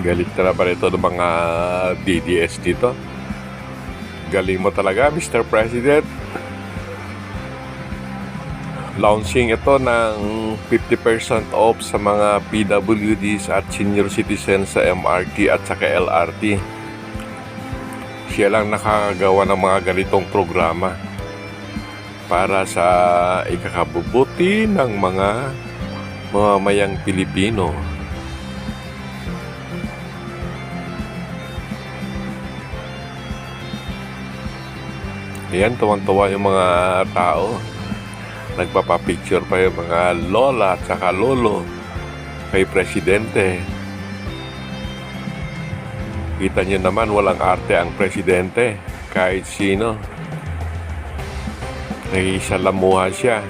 Galit na ba ito ng mga DDS dito? Galing mo talaga, Mr. President. Launching ito ng 50% off sa mga PWDs at senior citizens sa MRT at saka LRT. Siya lang nakagawa ng mga ganitong programa para sa ikakabubuti ng mga mamamayang Pilipino. Ayan, tuwang-tuwa yung mga tao. Nagpapapicture pa yung mga lola at saka lolo kay Presidente. Kita nyo naman, walang arte ang Presidente. Kahit sino, naisalamuhan siya.